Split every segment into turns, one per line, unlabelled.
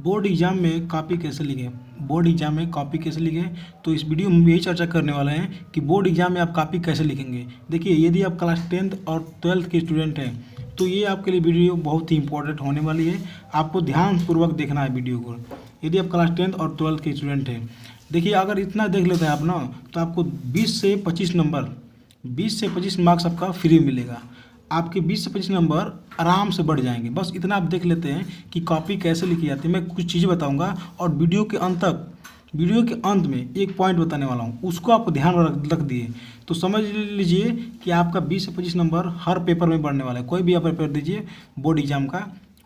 Board exam में copy कैसे लिखें। बोर्ड एग्जाम में कॉपी कैसे लिखें, तो इस वीडियो में यही चर्चा करने वाले हैं कि बोर्ड एग्जाम में आप कॉपी कैसे लिखेंगे। देखिए, यदि आप क्लास 10th और 12th के स्टूडेंट हैं तो ये आपके लिए वीडियो बहुत ही इंपॉर्टेंट होने वाली है। आपको ध्यानपूर्वक देखना है वीडियो को, यदि आप क्लास 10th और 12th के स्टूडेंट हैं। देखिए, अगर इतना देख लेते हैं आप ना, तो आपको 20 से 25 नंबर, 20 से 25 मार्क्स आपका फ्री मिलेगा। आपके 20 से 25 नंबर आराम से बढ़ जाएंगे। बस इतना आप देख लेते हैं कि कॉपी कैसे लिखी जाती है। मैं कुछ चीज़ें बताऊंगा और वीडियो के अंत में एक पॉइंट बताने वाला हूं, उसको आप ध्यान में रख दिए तो समझ लीजिए कि आपका 20 से 25 नंबर हर पेपर में बढ़ने वाला है। कोई भी आप पेपर दीजिए, बोर्ड एग्जाम का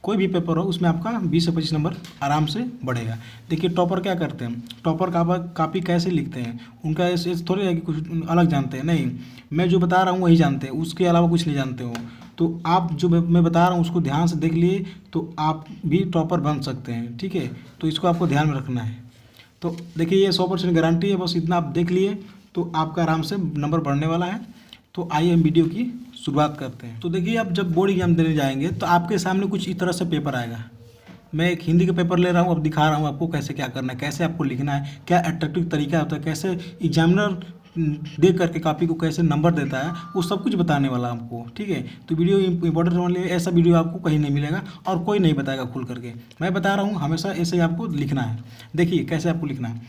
कोई भी पेपर हो, उसमें आपका 20 से 25 नंबर आराम से बढ़ेगा। देखिए, टॉपर क्या करते हैं, टॉपर कॉपी कैसे लिखते हैं, उनका ऐसे थोड़ी है कि कुछ अलग जानते हैं, नहीं, मैं जो बता रहा हूँ वही जानते हैं, उसके अलावा कुछ नहीं जानते हो। तो आप जो मैं बता रहा हूँ उसको ध्यान से देख लिए तो आप भी टॉपर बन सकते हैं। ठीक है, तो इसको आपको ध्यान में रखना है। तो देखिए, ये 100% गारंटी है। बस इतना आप देख लिए तो आपका आराम से नंबर बढ़ने वाला है। तो आइए हम वीडियो की शुरुआत करते हैं। तो देखिए, आप जब बोर्ड एग्जाम देने जाएंगे तो आपके सामने कुछ इस तरह से पेपर आएगा। मैं एक हिंदी का पेपर ले रहा हूँ, अब दिखा रहा हूँ आपको कैसे क्या करना है, कैसे आपको लिखना है, क्या अट्रैक्टिव तरीका होता है, कैसे एग्जामिनर देख करके कॉपी को कैसे नंबर देता है, वो सब कुछ बताने वाला आपको। ठीक है, तो वीडियो इंपॉर्टेंट होने लिए, ऐसा वीडियो आपको कहीं नहीं मिलेगा और कोई नहीं बताएगा खुल करके। मैं बता रहा हूँ, हमेशा ऐसे ही आपको लिखना है। देखिए कैसे आपको लिखना है।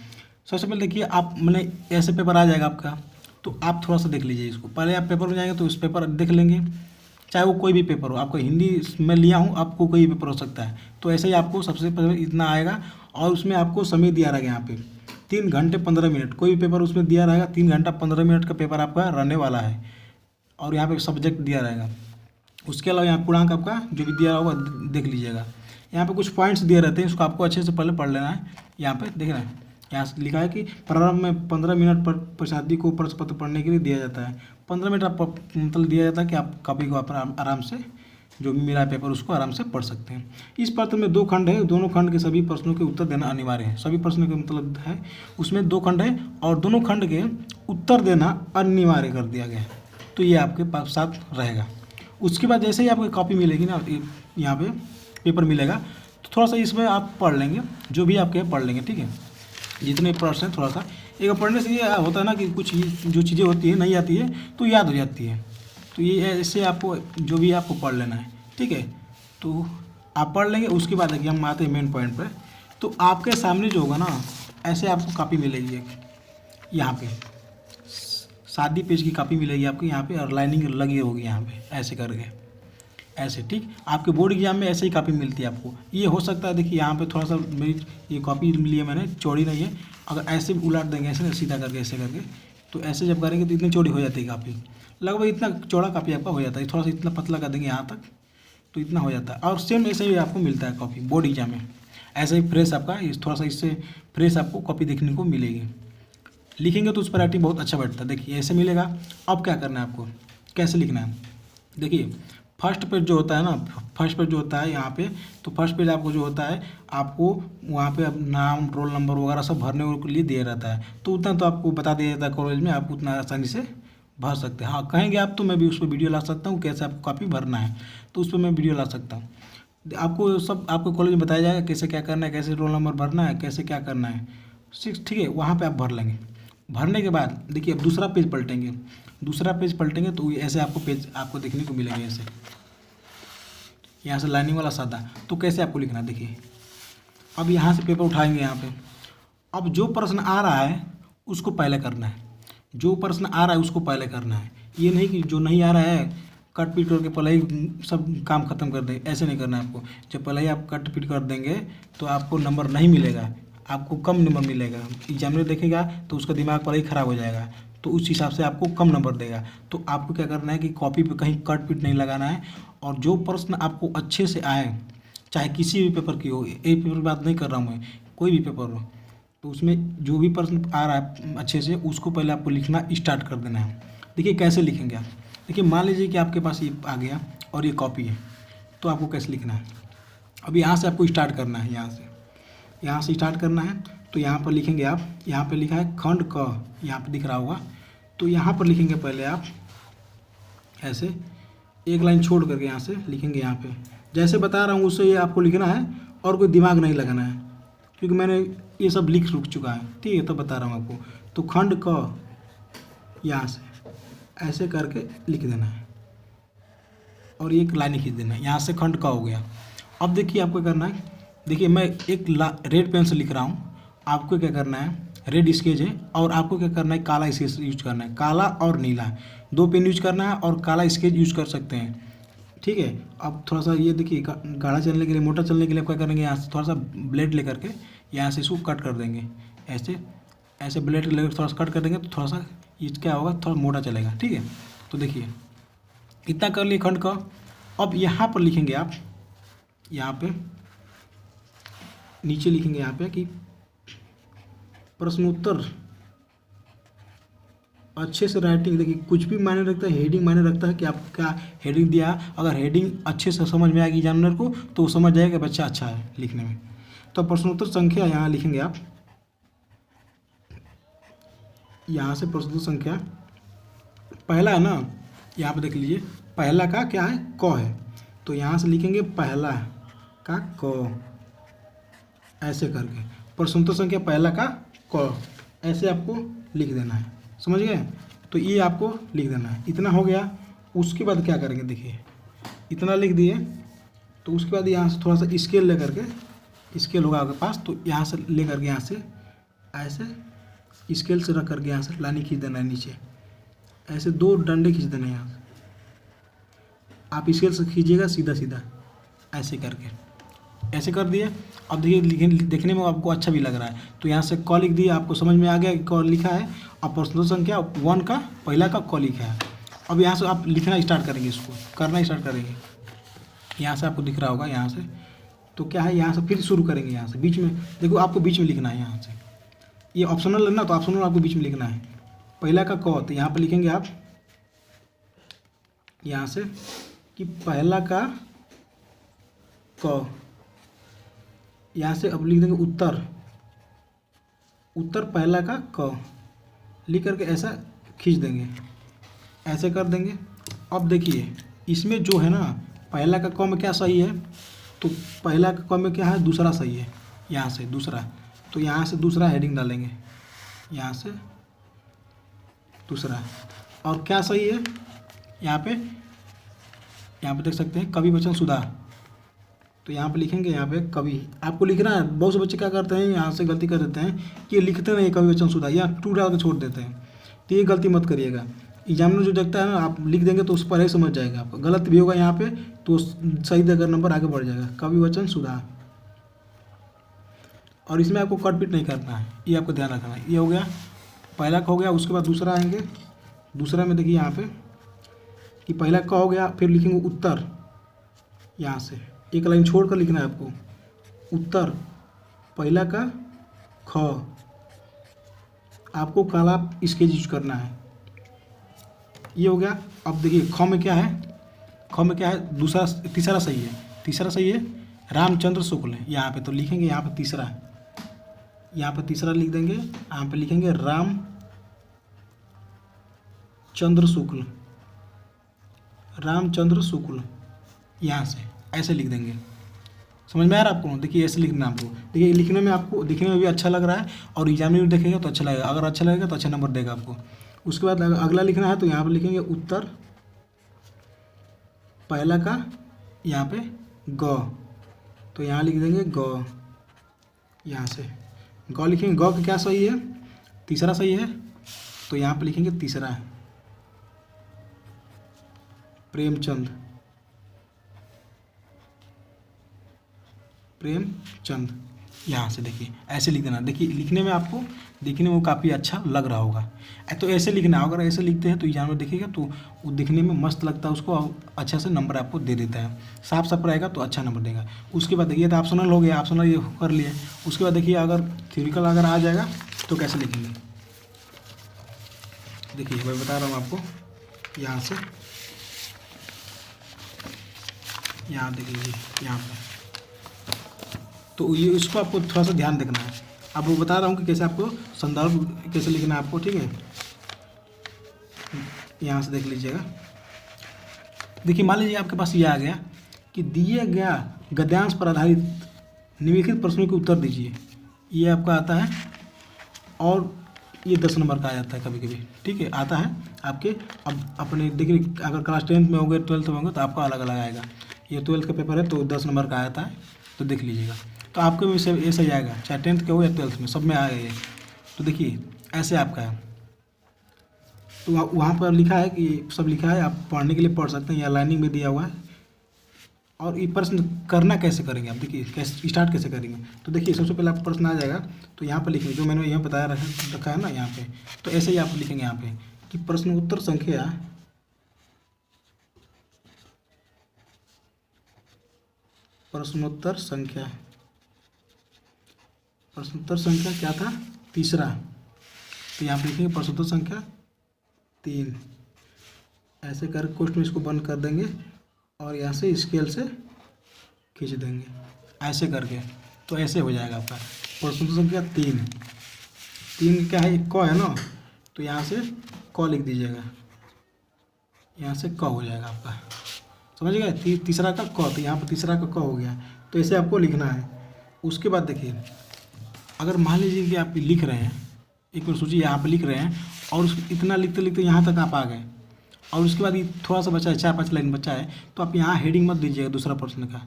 सबसे पहले देखिए, आप मैंने ऐसे पेपर आ जाएगा आपका, तो आप थोड़ा सा देख लीजिए इसको। पहले आप पेपर में जाएंगे तो इस पेपर देख लेंगे, चाहे वो कोई भी पेपर हो। आपका हिंदी में लिया हूँ, आपको कोई भी पेपर हो सकता है। तो ऐसे ही आपको सबसे पहले इतना आएगा और उसमें आपको समय दिया रहेगा यहाँ पे 3 घंटे 15 मिनट। कोई भी पेपर उसमें दिया रहेगा, 3 घंटा 15 मिनट का पेपर आपका रहने वाला है। और यहाँ पे सब्जेक्ट दिया रहेगा। उसके अलावा यहाँ पूर्णांक आपका जो भी दिया होगा देख लीजिएगा। यहाँ पे कुछ पॉइंट्स दिए रहते हैं, इसको आपको अच्छे से पहले पढ़ लेना है। यहाँ पे देख रहे हैं, यहाँ से लिखा है कि प्रारंभ में 15 मिनट पर परीक्षार्थी को प्रश्न पत्र पढ़ने के लिए दिया जाता है। 15 मिनट आप मतलब दिया जाता है कि आप कॉपी को आराम से, जो भी मिला है पेपर, उसको आराम से पढ़ सकते हैं। इस पत्र में 2 खंड है, दोनों खंड के सभी प्रश्नों के उत्तर देना अनिवार्य है। सभी प्रश्नों के मतलब है, उसमें 2 खंड है और दोनों खंड के उत्तर देना अनिवार्य कर दिया गया है। तो ये आपके पास साथ रहेगा। उसके बाद जैसे ही आपको कॉपी मिलेगी ना, यहाँ पे पेपर मिलेगा, तो थोड़ा सा इसमें आप पढ़ लेंगे, जो भी आपके पढ़ लेंगे। ठीक है, जितने प्रश्न हैं थोड़ा सा एक पढ़ने से ये होता है ना कि कुछ जो चीज़ें होती है नहीं आती है तो याद हो जाती है। तो ये ऐसे आपको जो भी आपको पढ़ लेना है। ठीक है, तो आप पढ़ लेंगे। उसके बाद देखिए हम आते हैं मेन पॉइंट पर। तो आपके सामने जो होगा ना, ऐसे आपको कॉपी मिलेगी एक, यहाँ पे 7 पेज की कॉपी मिलेगी आपको यहाँ पे, और लाइनिंग लगी होगी यहाँ पे ऐसे करके, ऐसे। ठीक, आपके बोर्ड एग्जाम में ऐसे ही कॉपी मिलती है आपको। ये हो सकता है, देखिए यहाँ पे थोड़ा सा मेरी ये कॉपी ली है मैंने, चौड़ी नहीं है। अगर ऐसे उलट देंगे, ऐसे सीधा करके ऐसे करके, तो ऐसे जब करेंगे तो इतनी चौड़ी हो जाती है कॉपी। लगभग इतना चौड़ा कॉपी आपका हो जाता है। थोड़ा सा इतना पतला कर देंगे यहाँ तक, तो इतना हो जाता है। और सेम ऐसे ही आपको मिलता है कॉपी बोर्ड एग्जाम में। ऐसे ही फ्रेश आपका थोड़ा सा इससे फ्रेश आपको कॉपी देखने को मिलेगी। लिखेंगे तो उस पर राइटिंग बहुत अच्छा बैठता है। देखिए ऐसे मिलेगा। अब क्या करना है आपको, कैसे लिखना है। देखिए, फर्स्ट पेज जो होता है ना, फर्स्ट पेज जो होता है यहाँ पे, तो फर्स्ट पेज आपको जो होता है, आपको वहाँ पे नाम, रोल नंबर वगैरह सब भरने के लिए दिया रहता है। तो उतना तो आपको बता दिया जाता है कॉलेज में, आप उतना आसानी से भर सकते हैं। हाँ, कहेंगे आप तो मैं भी उस पर वीडियो ला सकता हूँ, कैसे आपको कॉपी भरना है, तो उस पर मैं वीडियो ला सकता हूँ। आपको सब आपको कॉलेज में बताया जाएगा कैसे क्या करना है, कैसे रोल नंबर भरना है, कैसे क्या करना है। ठीक है, वहाँ पर आप भर लेंगे। भरने के बाद देखिए, अब दूसरा पेज पलटेंगे। दूसरा पेज पलटेंगे तो ऐसे आपको पेज आपको देखने को मिलेगा। ऐसे यहाँ से लाइनिंग वाला सादा। तो कैसे आपको लिखना है, देखिए अब यहाँ से पेपर उठाएंगे यहाँ पे। अब जो प्रश्न आ रहा है उसको पहले करना है, जो प्रश्न आ रहा है उसको पहले करना है। ये नहीं कि जो नहीं आ रहा है कट पीट करके पहले ही सब काम खत्म कर दें, ऐसे नहीं करना है आपको। जब पहले ही आप कट पीट कर देंगे तो आपको नंबर नहीं मिलेगा, आपको कम नंबर मिलेगा। एग्जामिनर देखेगा तो उसका दिमाग पहले ही ख़राब हो जाएगा, तो उस हिसाब से आपको कम नंबर देगा। तो आपको क्या करना है कि कॉपी पे कहीं कट पीट नहीं लगाना है, और जो प्रश्न आपको अच्छे से आए, चाहे किसी भी पेपर की हो, एक पेपर की बात नहीं कर रहा हूँ मैं, कोई भी पेपर हो, तो उसमें जो भी प्रश्न आ रहा है अच्छे से, उसको पहले आपको लिखना स्टार्ट कर देना है। देखिए कैसे लिखेंगे आप। देखिए, मान लीजिए कि आपके पास ये आ गया और ये कॉपी है, तो आपको कैसे लिखना है। अब यहाँ से आपको स्टार्ट करना है, यहाँ से स्टार्ट करना है। तो यहाँ पर लिखेंगे आप, यहाँ पे लिखा है खंड क, यहाँ पे दिख रहा होगा, तो यहाँ पर लिखेंगे पहले आप ऐसे एक लाइन छोड़ करके यहाँ से लिखेंगे। यहाँ पे जैसे बता रहा हूँ उससे ये आपको लिखना है, और कोई दिमाग नहीं लगाना है, क्योंकि मैंने ये सब लिख रुक चुका है, ठीक है, तो बता रहा हूँ आपको। तो खंड क यहाँ से ऐसे करके लिख देना है और एक लाइन खींच देना है, यहाँ से खंड क हो गया। अब देखिए आपको करना है, देखिए मैं एक रेड पेन से लिख रहा हूँ, आपको क्या करना है, रेड स्केच है और आपको क्या करना है, काला स्केच यूज करना है, काला और नीला, 2 पेन यूज करना है और काला स्केच यूज कर सकते हैं, ठीक है। अब थोड़ा सा ये देखिए गाढ़ा चलने के लिए, मोटा चलने के लिए क्या करेंगे, यहाँ से थोड़ा सा ब्लेड लेकर के यहाँ से इसको कट कर देंगे, ऐसे ऐसे ब्लेड लेकर थोड़ा सा कट कर देंगे तो थोड़ा सा ये क्या होगा, थोड़ा मोटा चलेगा, ठीक है। तो देखिए इतना कर लिए खंड का। अब यहाँ पर लिखेंगे आप, यहाँ पे नीचे लिखेंगे यहाँ पे कि प्रश्नोत्तर अच्छे से राइटिंग, देखिए कुछ भी मायने रखता है, हेडिंग मायने रखता है कि आप क्या हेडिंग दिया। अगर हेडिंग अच्छे से समझ में आएगी एग्जामिनर को तो वो समझ जाएगा बच्चा अच्छा है लिखने में। तो प्रश्नोत्तर संख्या यहाँ लिखेंगे आप, यहाँ से प्रश्नोत्तर संख्या पहला है ना, यहाँ पे देख लीजिए पहला का क्या है, क है, तो यहाँ से लिखेंगे पहला का क, ऐसे करके प्रश्नोत्तर संख्या पहला का क, ऐसे आपको लिख देना है, समझ गए। तो ये आपको लिख देना है, इतना हो गया। उसके बाद क्या करेंगे, देखिए इतना लिख दिए, तो उसके बाद यहाँ से थोड़ा सा स्केल ले करके, स्केल होगा आपके पास, तो यहाँ से ले करके यहाँ से ऐसे स्केल से रख करके यहाँ से लाइन खींच देना है नीचे, ऐसे 2 डंडे खींच देना है यहाँ से, आप स्केल से खींचिएगा सीधा सीधा ऐसे करके, ऐसे कर दिए। अब देखिए देखने में आपको अच्छा भी लग रहा है, तो यहाँ से क लिख दिए, आपको समझ में आ गया कि क लिखा है। अब प्रश्नोत्तर संख्या 1 का पहला का क लिखा है। अब यहाँ से आप लिखना स्टार्ट करेंगे, इसको करना स्टार्ट करेंगे, यहाँ से आपको दिख रहा होगा यहाँ से, तो क्या है यहाँ से फिर शुरू करेंगे, यहाँ से बीच में देखो आपको बीच में लिखना है, यहाँ से ये ऑप्शनल है ना, तो ऑप्शनल आपको बीच में लिखना है। पहला का क, तो यहाँ पर लिखेंगे आप यहाँ से कि पहला का क, यहाँ से अब लिख देंगे उत्तर, उत्तर पहला का क लिख करके ऐसा खींच देंगे, ऐसे कर देंगे। अब देखिए इसमें जो है ना, पहला का क में क्या सही है, तो पहला का क में क्या है, दूसरा सही है, यहाँ से दूसरा, तो यहाँ से दूसरा हेडिंग डालेंगे, यहाँ से दूसरा। और क्या सही है, यहाँ पे देख सकते हैं कवि वचन सुधा, तो यहाँ पे लिखेंगे, यहाँ पे कवि आपको लिखना है। बहुत से बच्चे क्या करते हैं, यहाँ से गलती कर देते हैं कि ये लिखते नहीं कवि वचन सुधा, या 2 डाल के छोड़ देते हैं, तो ये गलती मत करिएगा। एग्जामिनर जो देखता है ना, आप लिख देंगे तो उस पर ही समझ जाएगा, आपका गलत भी होगा यहाँ पे तो सही देकर नंबर आगे बढ़ जाएगा, कवि वचन सुधा। और इसमें आपको कट पीट नहीं करना है, ये आपको ध्यान रखना है। ये हो गया पहला का हो गया, उसके बाद दूसरा आएंगे, दूसरा में देखिए यहाँ पे कि पहला का हो गया, फिर लिखेंगे उत्तर, यहाँ से एक लाइन छोड़ कर लिखना है आपको, उत्तर पहला का ख, आपको काला स्केच यूज करना है, ये हो गया। अब देखिए ख में क्या है, ख में क्या है, दूसरा तीसरा सही है, तीसरा सही है, रामचंद्र शुक्ल है यहाँ पे, तो लिखेंगे यहाँ पे तीसरा, यहाँ पे तीसरा लिख देंगे, यहाँ पे लिखेंगे रामचंद्र शुक्ल, रामचंद्र शुक्ल, यहाँ से ऐसे लिख देंगे। समझ में आ रहा है आपको, देखिए ऐसे लिखना है आपको, देखिए लिखने में आपको दिखने में भी अच्छा लग रहा है और एग्जाम में भी देखेगा तो अच्छा लगेगा, अगर अच्छा लगेगा तो अच्छा नंबर देगा आपको। उसके बाद अगला लिखना है, तो यहाँ पे लिखेंगे उत्तर पहला का यहाँ पे ग, तो यहाँ लिख देंगे ग, यहाँ से ग लिखेंगे, ग का क्या सही है, तीसरा सही है, तो यहाँ पे लिखेंगे तीसरा है प्रेमचंद, प्रेमचंद, यहाँ से देखिए ऐसे लिख देना। देखिए लिखने में आपको दिखने में वो काफ़ी अच्छा लग रहा होगा, तो ऐसे लिखना। अगर ऐसे लिखते हैं तो एग्जाम में देखिएगा तो वो दिखने में मस्त लगता है, उसको अच्छा से नंबर आपको दे देता है, साफ साफ रहेगा तो अच्छा नंबर देगा। उसके बाद देखिए तो ऑप्शनल हो गया, ऑप्शनल ये कर लिए। उसके बाद देखिए अगर थ्योरिकल अगर आ जाएगा तो कैसे लिखेंगे, देखिए मैं बता रहा हूँ आपको, यहाँ से यहाँ देख लीजिए यहाँ पर, तो ये इसको आपको थोड़ा सा ध्यान रखना है। अब वो बता रहा हूँ कि कैसे आपको संदर्भ कैसे लिखना है आपको, ठीक है। यहाँ से देख लीजिएगा, देखिए मान लीजिए आपके पास ये आ गया कि दिए गया गद्यांश पर आधारित निम्नलिखित प्रश्नों के उत्तर दीजिए। ये आपका आता है और ये 10 नंबर का आ जाता है कभी कभी, ठीक है, आता है आपके। अब अपने देखिए, अगर क्लास 10th में होंगे 12th में होंगे तो आपका अलग अलग आएगा। ये 12th का पेपर है तो 10 नंबर का आता है, तो देख लीजिएगा। तो आपके भी सब ऐसा ही आएगा, चाहे 10th के हो या 12th में, सब में आएगा ये। तो देखिए ऐसे आपका है। तो वहाँ पर लिखा है कि सब लिखा है, आप पढ़ने के लिए पढ़ सकते हैं, या लाइनिंग में दिया हुआ है। और ये प्रश्न करना कैसे करेंगे आप, देखिए कैसे स्टार्ट कैसे करेंगे। तो देखिए सबसे पहले आपको प्रश्न आ जाएगा, तो यहाँ पर लिखेंगे जो मैंने यहाँ बताया रखा है ना यहाँ पे। तो ऐसे ही आप लिखेंगे यहाँ पे कि प्रश्नोत्तर संख्या क्या था, तीसरा। तो यहाँ पे लिखेंगे प्रश्नोत्तर संख्या 3। ऐसे कर क्वेश्चन इसको बंद कर देंगे और यहाँ से स्केल से खींच देंगे ऐसे करके। तो ऐसे हो जाएगा आपका प्रश्नोत्तर संख्या 3 क्या है, एक क है ना, तो यहाँ से क लिख दीजिएगा, यहाँ से क हो जाएगा आपका, समझ गए। तीसरा का क, तो यहाँ पर तीसरा का क हो गया। तो ऐसे आपको लिखना है। उसके बाद देखिए, अगर मान लीजिए कि आप लिख रहे हैं, एक बार सोचिए यहाँ पर लिख रहे हैं और इतना लिखते लिखते यहाँ तक आप आ गए, और उसके बाद ये थोड़ा सा बचा है, 4-5 लाइन बचा है, तो आप यहाँ हेडिंग मत दीजिएगा दूसरा प्रश्न का।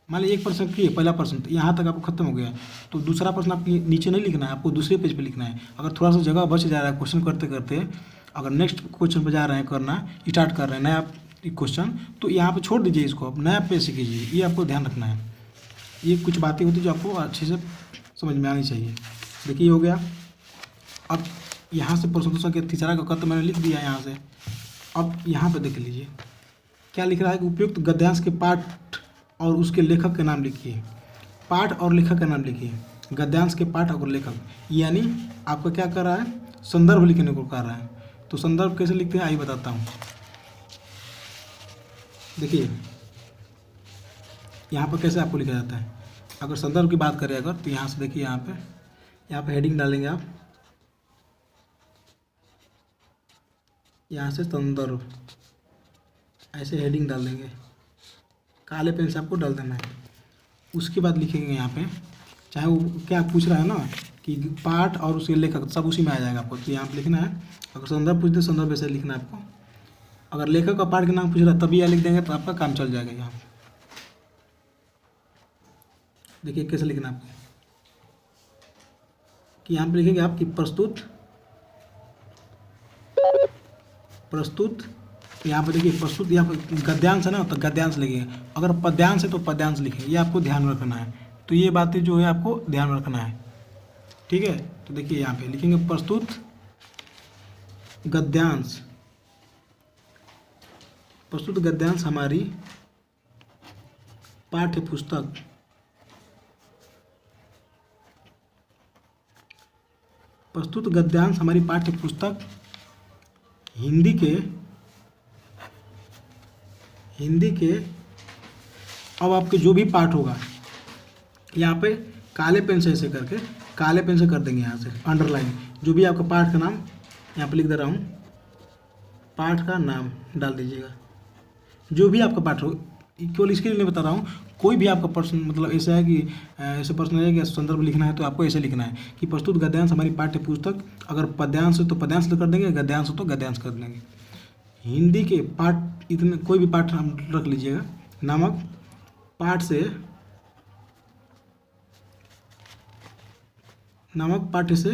मान लीजिए एक प्रश्न किए, पहला प्रश्न तो यहाँ तक आपको खत्म हो गया, तो दूसरा प्रश्न आपको नीचे नहीं लिखना है, आपको दूसरे पेज पे लिखना है। अगर थोड़ा सा जगह बच जा रहा है क्वेश्चन करते करते, अगर नेक्स्ट क्वेश्चन पर जा रहे हैं करना, स्टार्ट कर रहे हैं नया क्वेश्चन, तो यहाँ पे छोड़ दीजिए इसको, अब नया पेज से कीजिए। ये आपको ध्यान रखना है। ये कुछ बातें होती जो आपको अच्छे से समझ में आनी चाहिए। देखिए हो गया। अब यहाँ से प्रश्नोत्तर संख्या तीसरा का क तो मैंने लिख दिया यहाँ से। अब यहाँ पे देख लीजिए क्या लिख रहा है कि उपयुक्त गद्यांश के पाठ और उसके लेखक के नाम लिखिए। पाठ और लेखक का नाम लिखिए, गद्यांश के पाठ और लेखक, यानी आपका क्या कर रहा है, संदर्भ लिखने को कर रहा है। तो संदर्भ कैसे लिखते हैं आइए बताता हूँ। देखिए यहाँ पर कैसे आपको लिखा जाता है। अगर संदर्भ की बात करें अगर, तो यहाँ से देखिए यहाँ पे हेडिंग डालेंगे आप, यहाँ से संदर्भ ऐसे हेडिंग डाल देंगे, काले पेन से आपको डाल देना है। उसके बाद लिखेंगे यहाँ पे, चाहे वो क्या पूछ रहा है ना कि पाठ और उसके लेखक, सब उसी में आ जाएगा आपको। तो यहाँ पे लिखना है, अगर संदर्भ पूछते संदर्भ ऐसे लिखना है आपको। अगर लेखक और पाठ के नाम पूछ रहा है तभी यह लिख देंगे, तो आपका काम चल जाएगा। यहाँ देखिए कैसे लिखना है आपको, कि यहाँ पे लिखेंगे आप कि प्रस्तुत, यहाँ पर देखिए प्रस्तुत, यहाँ पर गद्यांश है ना, तो गद्यांश लिखिए। अगर पद्यांश है तो पद्यांश लिखिए, ये आपको ध्यान में रखना है। तो ये बातें जो है आपको ध्यान में रखना है, ठीक है। तो देखिए यहाँ पे लिखेंगे प्रस्तुत गद्यांश। प्रस्तुत गद्यांश हमारी पाठ्य पुस्तक हिंदी के अब आपके जो भी पाठ होगा, यहाँ पे काले पेन से ऐसे करके, काले पेन से कर देंगे यहाँ से अंडरलाइन, जो भी आपका पाठ का नाम यहाँ पे लिख दे रहा हूँ, पाठ का नाम डाल दीजिएगा। जो भी आपका पाठ हो, केवल इसके लिए नहीं बता रहा हूँ, कोई भी आपका प्रश्न मतलब ऐसा है कि ऐसे प्रश्न है कि संदर्भ लिखना है, तो आपको ऐसे लिखना है कि प्रस्तुत गद्यांश हमारी पाठ्य पुस्तक, अगर पद्यांश है तो पद्यांश कर देंगे, गद्यांश हो तो गद्यांश कर देंगे। हिंदी के पाठ, इतने कोई भी पाठ हम रख लीजिएगा, नामक पाठ से, नामक पाठ्य से,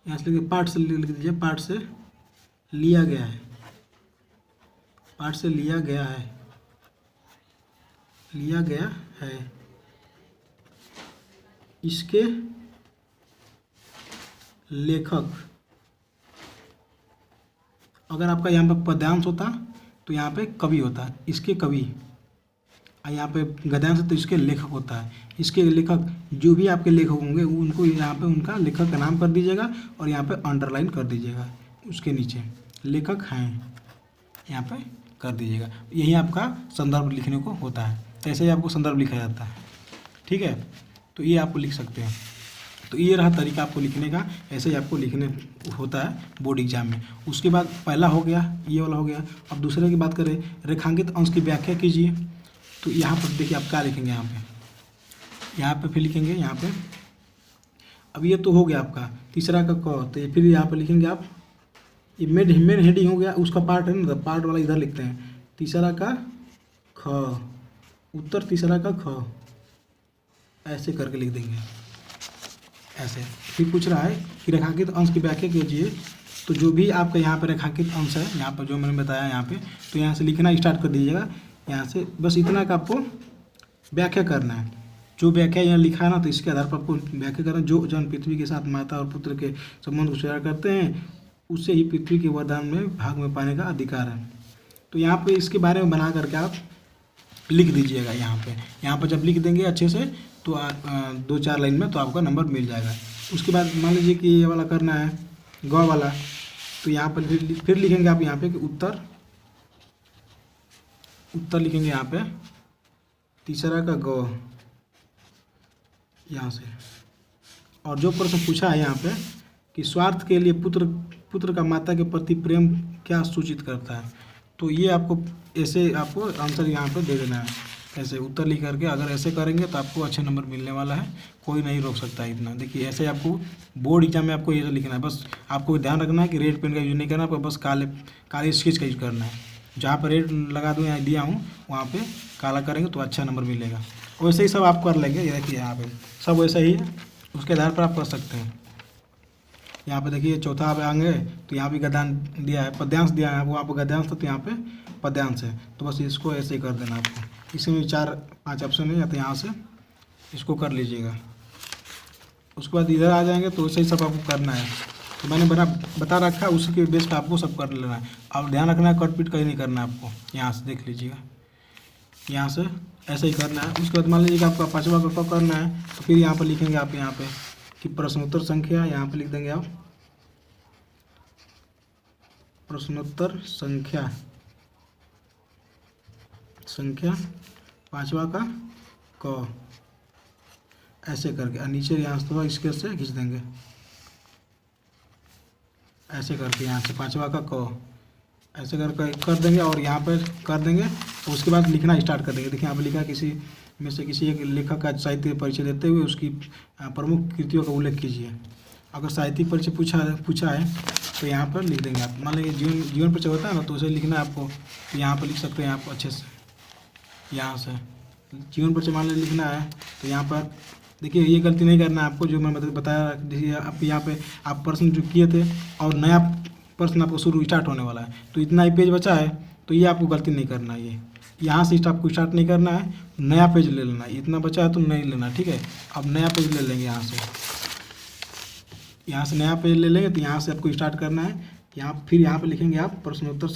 यहाँ से लिखिए पाठ से लिख दीजिए, पाठ से लिया गया है, पाठ से लिया गया है, इसके लेखक, अगर आपका यहाँ पे पद्यांश होता तो यहाँ पे कवि होता है, इसके कवि, यहाँ पे गद्यांश तो इसके लेखक होता है। इसके लेखक, जो भी आपके लेखक होंगे उनको यहाँ पे उनका लेखक का नाम कर दीजिएगा और यहाँ पे अंडरलाइन कर दीजिएगा, उसके नीचे लेखक हैं यहाँ पे कर दीजिएगा। यही आपका संदर्भ लिखने को होता है, ऐसे ही आपको संदर्भ लिखा जाता है, ठीक है। तो ये आपको लिख सकते हैं। तो ये रहा तरीका आपको लिखने का, ऐसे ही आपको लिखने होता है बोर्ड एग्जाम में। उसके बाद पहला हो गया, ये वाला हो गया। अब दूसरे की बात करें, रेखांकित अंश की व्याख्या कीजिए। तो यहाँ पर देखिए आप क्या लिखेंगे, यहाँ पे फिर लिखेंगे यहाँ पे। अब ये तो हो गया आपका तीसरा का क, तो ये फिर यहाँ पे लिखेंगे आप, ये मेन हेडिंग हो गया, उसका पार्ट है ना, पार्ट वाला इधर लिखते हैं। तीसरा का ख, उत्तर तीसरा का ख, ऐसे करके लिख देंगे ऐसे। फिर पूछ रहा है कि रेखांकित अंश की व्याख्या कीजिए। तो जो भी आपका यहाँ पे रेखांकित अंश है, यहाँ पर जो मैंने बताया यहाँ पे, तो यहाँ से लिखना स्टार्ट कर दीजिएगा। यहाँ से बस इतना का आपको व्याख्या करना है। जो व्याख्या यहाँ लिखा है ना, तो इसके आधार पर आपको व्याख्या करना। जो जन पृथ्वी के साथ माता और पुत्र के संबंध को शेयर करते हैं, उससे ही पृथ्वी के वरदान में भाग में पाने का अधिकार है। तो यहाँ पे इसके बारे में बना करके आप लिख दीजिएगा यहाँ पर जब लिख देंगे अच्छे से, तो 2-4 लाइन में तो आपका नंबर मिल जाएगा। उसके बाद मान लीजिए कि ये वाला करना है ग वाला, तो यहाँ पर फिर लिखेंगे आप यहाँ पे कि उत्तर लिखेंगे यहाँ पे तीसरा का ग यहाँ से। और जो प्रश्न पूछा है यहाँ पे कि स्वार्थ के लिए पुत्र का माता के प्रति प्रेम क्या सूचित करता है, तो ये आपको ऐसे आपको आंसर यहाँ पे दे देना है। ऐसे उत्तर लिख करके अगर ऐसे करेंगे तो आपको अच्छे नंबर मिलने वाला है, कोई नहीं रोक सकता है इतना। देखिए ऐसे आपको बोर्ड एग्जाम में आपको ये लिखना है। बस आपको ध्यान रखना है कि रेड पेन का यूज़ नहीं करना, पर बस काले स्केच का यूज करना है। जहाँ पर रेड लगा दूँ, यहाँ दिया हूँ, वहाँ पे काला करेंगे तो अच्छा नंबर मिलेगा। वैसे ही सब आप कर लेंगे। ये देखिए यहाँ पे सब वैसे ही है, उसके आधार पर आप कर सकते हैं। यहाँ पे देखिए चौथा अंग है, तो यहाँ भी गद्यांश दिया है, पद्यांश दिया है, वो आपको गद्यांश था तो यहाँ पे पद्यांश है। तो बस इसको ऐसे ही कर देना आपको। इसमें 4-5 ऑप्शन है, या तो यहाँ से इसको कर लीजिएगा। उसके बाद इधर आ जाएंगे तो वैसे ही सब आपको करना है। तो मैंने बता रखा है, उसी के बेस पर आपको सब कर लेना है। अब ध्यान रखना है कट पीट कहीं नहीं करना है आपको। यहाँ से देख लीजिएगा, यहाँ से ऐसे ही करना है। उसके बाद मान लीजिए आपका 5वां का करना है, तो फिर यहाँ पर लिखेंगे आप यहाँ पे कि प्रश्नोत्तर संख्या, यहाँ पे लिख देंगे आप प्रश्नोत्तर संख्या 5वां का क, ऐसे करके। और नीचे यहाँ से थोड़ा स्केच से खींच देंगे ऐसे करके, यहाँ से 5वां का क ऐसे कर देंगे और यहाँ पर कर देंगे। उसके बाद लिखना स्टार्ट कर देंगे। देखिए यहाँ पर लिखा किसी में से किसी एक लेखक का साहित्य परिचय देते हुए उसकी प्रमुख कृतियों का उल्लेख कीजिए। अगर साहित्यिक परिचय पूछा है तो यहाँ पर लिख देंगे आप। मान लीजिए जीवन परिचय होता है ना, तो उसे लिखना है आपको, तो यहाँ पर लिख सकते हैं आप अच्छे से। यहाँ से जीवन परिचय मान लीजिए लिखना है, तो यहाँ पर देखिए ये गलती नहीं करना है आपको, जो मैं बताया। देखिए आप यहाँ पे आप प्रश्न जो किए थे और नया प्रश्न आपको शुरू स्टार्ट होने वाला है, तो इतना ही पेज बचा है, तो ये आपको गलती नहीं करना है। ये यहाँ से आपको स्टार्ट नहीं करना है, नया पेज ले लेना है। इतना बचा है तो नहीं लेना, ठीक है। अब नया पेज ले लेंगे, यहाँ से नया पेज ले लेंगे। तो यहाँ से आपको स्टार्ट करना है। फिर यहाँ पे लिखेंगे आप प्रश्नोत्तर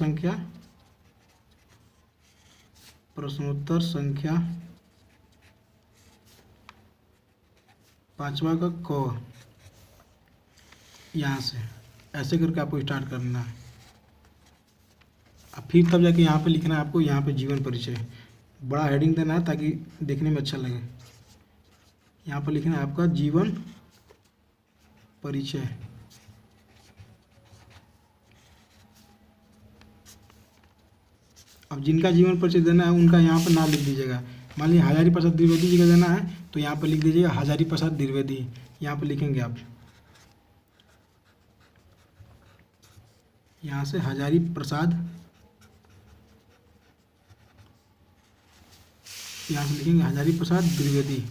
संख्या 5वां का क, यहाँ से ऐसे करके आपको स्टार्ट करना है। अब फिर तब जाके यहाँ पे लिखना है आपको, यहाँ पे जीवन परिचय बड़ा हेडिंग देना है ताकि देखने में अच्छा लगे। यहाँ पर लिखना है आपका जीवन परिचय। अब जिनका जीवन परिचय देना है उनका यहाँ पर नाम लिख दीजिएगा। मान लीजिए हजारी प्रसाद द्विवेदी जी का देना है, तो यहाँ पर लिख दीजिएगा हजारी प्रसाद द्विवेदी। यहाँ पर लिखेंगे आप, यहाँ से हजारी प्रसाद, यहाँ से लिखेंगे हजारी प्रसाद द्विवेदी।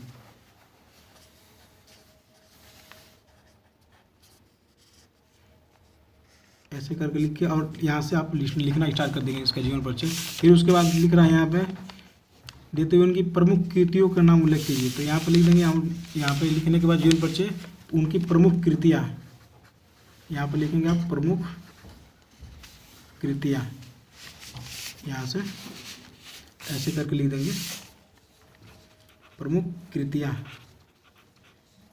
ऐसे करके लिख के और यहाँ से आप लिखना स्टार्ट कर देंगे इसका जीवन परिचय। फिर उसके बाद लिख रहा है यहाँ पे देते हुए उनकी प्रमुख कृतियों का नाम उल्लेख कीजिए। तो यहाँ पे लिख देंगे यहाँ पे लिखने के बाद जीवन परिचय उनकी प्रमुख कृतियाँ, यहाँ पे लिखेंगे आप प्रमुख कृतियाँ। यहाँ से ऐसे करके लिख देंगे प्रमुख कृतियाँ।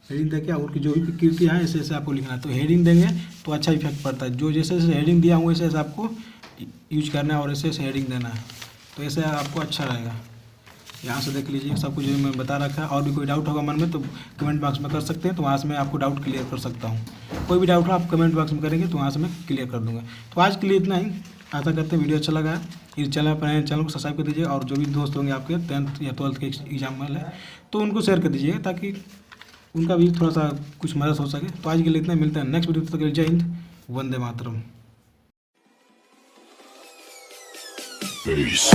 हेडिंग देके उनकी जो भी कृतियाँ हैं ऐसे ऐसे आपको लिखना है। तो हेडिंग देंगे तो अच्छा इफेक्ट पड़ता है। जो जैसे जैसे हेडिंग दिया हूँ वैसे ऐसे आपको यूज करना है और ऐसे ऐसे हेडिंग देना है, तो ऐसे आपको अच्छा रहेगा। यहाँ से देख लीजिए सब कुछ जो मैं बता रखा है। और भी कोई डाउट होगा मन में तो कमेंट बॉक्स में कर सकते हैं, तो वहाँ से मैं आपको डाउट क्लियर कर सकता हूँ। कोई भी डाउट हो आप कमेंट बॉक्स में करेंगे तो वहाँ से मैं क्लियर कर दूँगा। तो आज के लिए इतना ही। आशा करते हैं वीडियो अच्छा लगा है। इस चैनल पर नए चैनल को सब्सक्राइब कर दीजिए, और जो भी दोस्त होंगे आपके 10th या 12th के एग्जाम वाले है तो उनको शेयर कर दीजिएगा, ताकि उनका भी थोड़ा सा कुछ मदद हो सके। तो आज के लिए इतना, मिलता है नेक्स्ट वीडियो, तक के लिए जय हिंद, वंदे मातरम। Peace.